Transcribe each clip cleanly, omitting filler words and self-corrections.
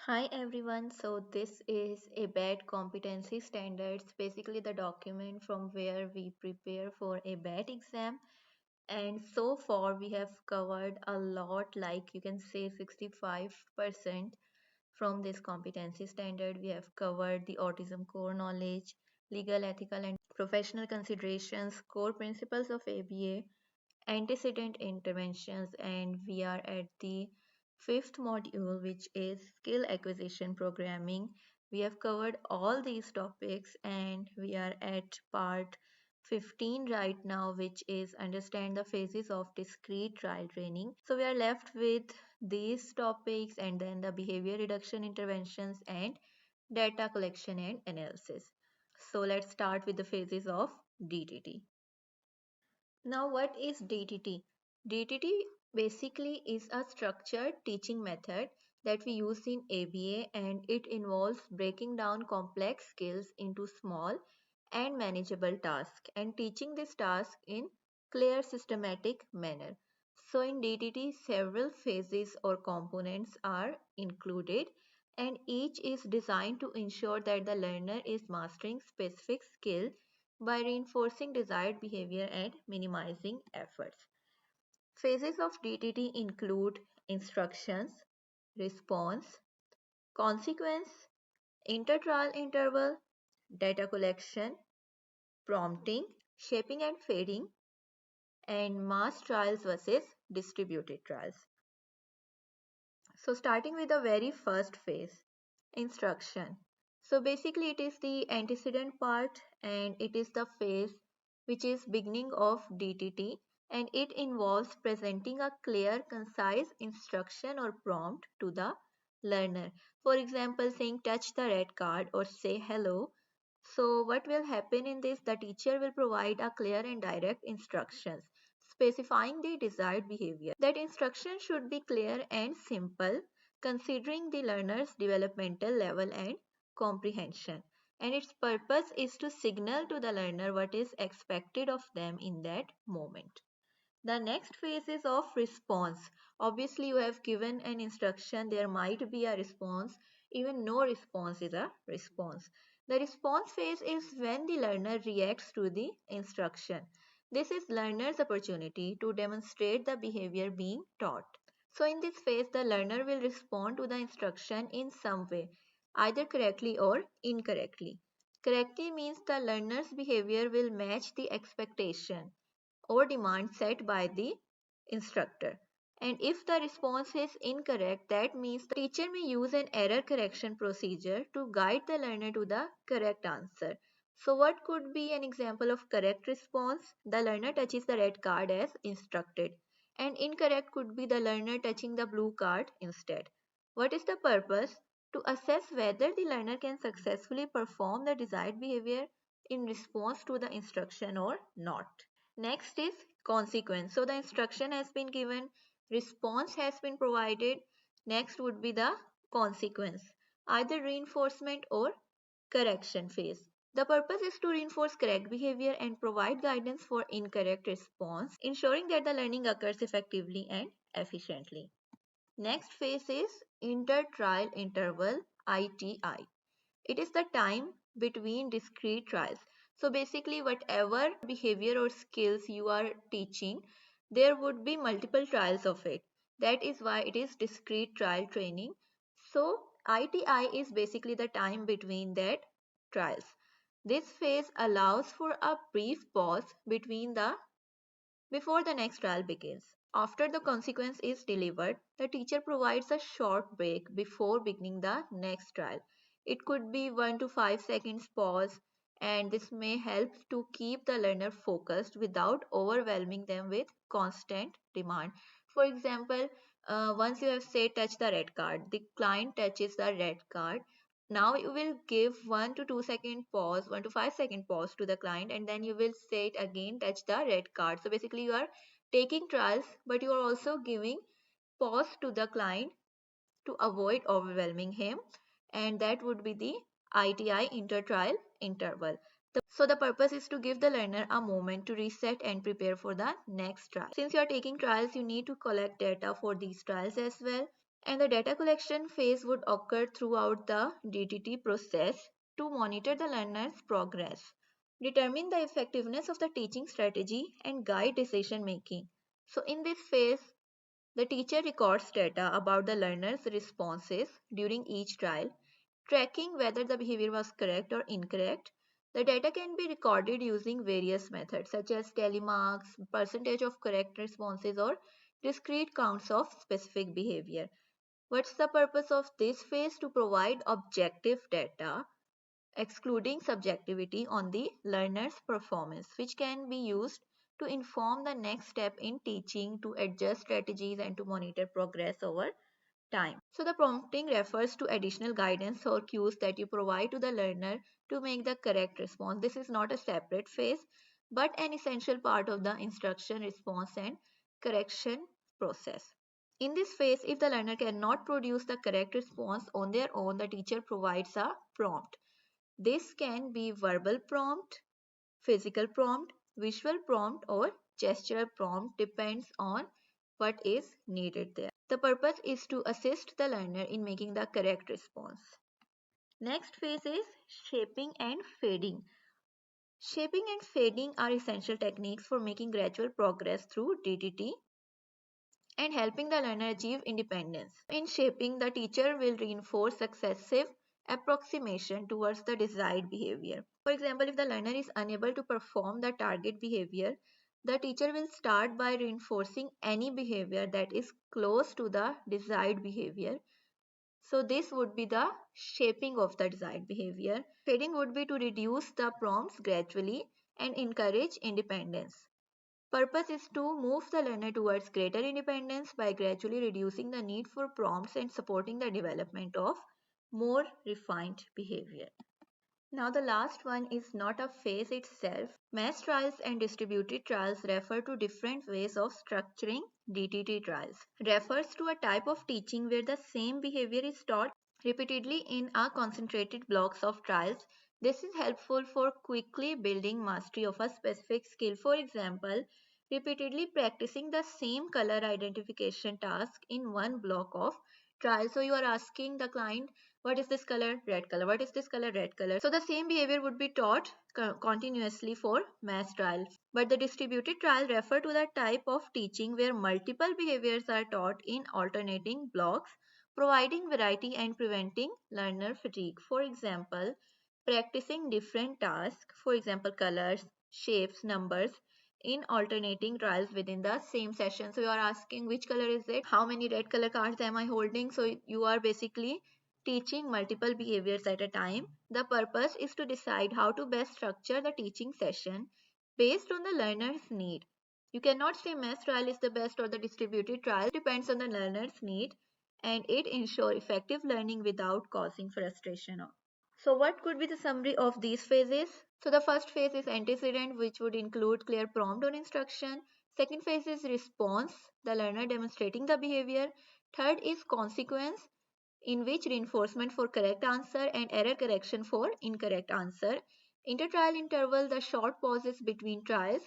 Hi everyone, so this is ABAT Competency Standards, basically the document from where we prepare for ABAT exam. And so far we have covered a lot, like you can say 65% from this competency standard. We have covered the autism core knowledge, legal, ethical, and professional considerations, core principles of ABA, antecedent interventions, and we are at the fifth module, which is skill acquisition programming. We have covered all these topics and we are at part 15 right now, which is understand the phases of discrete trial training. So we are left with these topics and then the behavior reduction interventions and data collection and analysis. So let's start with the phases of DTT. Now, what is DTT? DTT basically is a structured teaching method that we use in ABA, and it involves breaking down complex skills into small and manageable tasks and teaching this task in clear systematic manner. So in DTT several phases or components are included, and each is designed to ensure that the learner is mastering specific skill by reinforcing desired behavior and minimizing efforts. Phases of DTT include instructions, response, consequence, intertrial interval, data collection, prompting, shaping and fading, and mass trials versus distributed trials. So starting with the very first phase, instruction. So basically it is the antecedent part and it is the phase which is beginning of DTT, and it involves presenting a clear, concise instruction or prompt to the learner. For example, saying touch the red card or say hello. So what will happen in this? The teacher will provide a clear and direct instructions specifying the desired behavior. That instruction should be clear and simple, considering the learner's developmental level and comprehension. And its purpose is to signal to the learner what is expected of them in that moment. The next phase is of response. Obviously, you have given an instruction, there might be a response. Even no response is a response. The response phase is when the learner reacts to the instruction. This is learner's opportunity to demonstrate the behavior being taught. So in this phase, the learner will respond to the instruction in some way, either correctly or incorrectly. Correctly means the learner's behavior will match the expectation or demand set by the instructor. And if the response is incorrect, that means the teacher may use an error correction procedure to guide the learner to the correct answer. So what could be an example of correct response? The learner touches the red card as instructed. And incorrect could be the learner touching the blue card instead. What is the purpose? To assess whether the learner can successfully perform the desired behavior in response to the instruction or not. Next is consequence. So the instruction has been given, response has been provided. Next would be the consequence, either reinforcement or correction phase. The purpose is to reinforce correct behavior and provide guidance for incorrect response, ensuring that the learning occurs effectively and efficiently. Next phase is inter-trial interval, ITI. It is the time between discrete trials. So basically whatever behavior or skills you are teaching, there would be multiple trials of it. That is why it is discrete trial training. So ITI is basically the time between that trials. This phase allows for a brief pause before the next trial begins. After the consequence is delivered, the teacher provides a short break before beginning the next trial. It could be 1 to 5 seconds pause, and this may help to keep the learner focused without overwhelming them with constant demand. For example, once you have said touch the red card, the client touches the red card. Now you will give 1 to 2 second pause, 1 to 5 second pause to the client, and then you will say it again, touch the red card. So basically you are taking trials, but you are also giving pause to the client to avoid overwhelming him, and that would be the ITI intertrial interval. So the purpose is to give the learner a moment to reset and prepare for the next trial. Since you are taking trials, you need to collect data for these trials as well. And the data collection phase would occur throughout the DTT process to monitor the learner's progress, determine the effectiveness of the teaching strategy, and guide decision making. So, in this phase, the teacher records data about the learner's responses during each trial, tracking whether the behavior was correct or incorrect. The data can be recorded using various methods such as telemarks, percentage of correct responses, or discrete counts of specific behavior. What's the purpose of this phase? To provide objective data, excluding subjectivity on the learner's performance, which can be used to inform the next step in teaching, to adjust strategies, and to monitor progress over time. So the prompting refers to additional guidance or cues that you provide to the learner to make the correct response. This is not a separate phase, but an essential part of the instruction, response, and correction process. In this phase, if the learner cannot produce the correct response on their own, the teacher provides a prompt. This can be verbal prompt, physical prompt, visual prompt, or gestural prompt, depends on what is needed there. The purpose is to assist the learner in making the correct response. Next phase is shaping and fading. Shaping and fading are essential techniques for making gradual progress through DTT and helping the learner achieve independence. In shaping, the teacher will reinforce successive approximation towards the desired behavior. For example, if the learner is unable to perform the target behavior, the teacher will start by reinforcing any behavior that is close to the desired behavior. So this would be the shaping of the desired behavior. Fading would be to reduce the prompts gradually and encourage independence. Purpose is to move the learner towards greater independence by gradually reducing the need for prompts and supporting the development of more refined behavior. Now the last one is not a phase itself. Mass trials and distributed trials refer to different ways of structuring DTT trials. Refers to a type of teaching where the same behavior is taught repeatedly in a concentrated blocks of trials. This is helpful for quickly building mastery of a specific skill. For example, repeatedly practicing the same color identification task in one block of trial. So you are asking the client, what is this color? Red color. What is this color? Red color. So the same behavior would be taught continuously for mass trial. But the distributed trial refer to the type of teaching where multiple behaviors are taught in alternating blocks, providing variety and preventing learner fatigue. For example, practicing different tasks, for example, colors, shapes, numbers, in alternating trials within the same session. So you are asking which color is it? How many red color cards am I holding? So you are basically teaching multiple behaviors at a time. The purpose is to decide how to best structure the teaching session based on the learner's need. You cannot say mass trial is the best or the distributed trial. It depends on the learner's need and it ensures effective learning without causing frustration. So what could be the summary of these phases? So the first phase is antecedent, which would include clear prompt or instruction. Second phase is response, the learner demonstrating the behavior. Third is consequence, in which reinforcement for correct answer and error correction for incorrect answer. Intertrial interval, the short pauses between trials.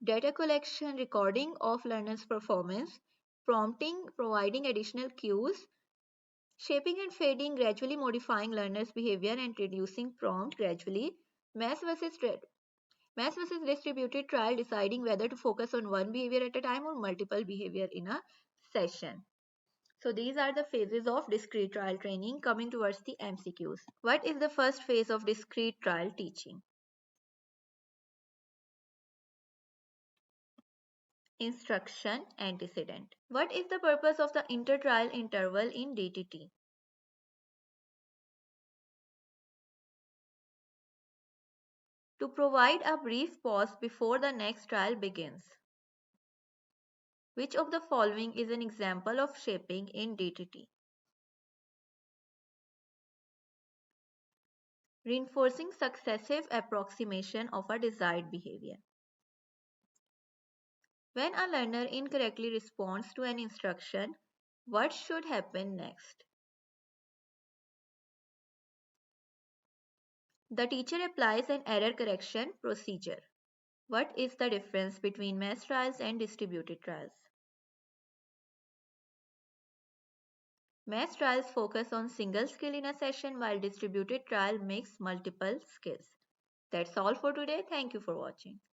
Data collection, recording of learner's performance. Prompting, providing additional cues. Shaping and fading, gradually modifying learners' behavior and reducing prompt gradually. Mass versus mass versus distributed trial, deciding whether to focus on one behavior at a time or multiple behavior in a session. So these are the phases of discrete trial training. Coming towards the MCQs. What is the first phase of discrete trial teaching? Instruction antecedent. What is the purpose of the intertrial interval in DTT? To provide a brief pause before the next trial begins. Which of the following is an example of shaping in DTT? Reinforcing successive approximation of a desired behavior. When a learner incorrectly responds to an instruction, what should happen next? The teacher applies an error correction procedure. What is the difference between mass trials and distributed trials? Mass trials focus on single skill in a session while distributed trial makes multiple skills. That's all for today. Thank you for watching.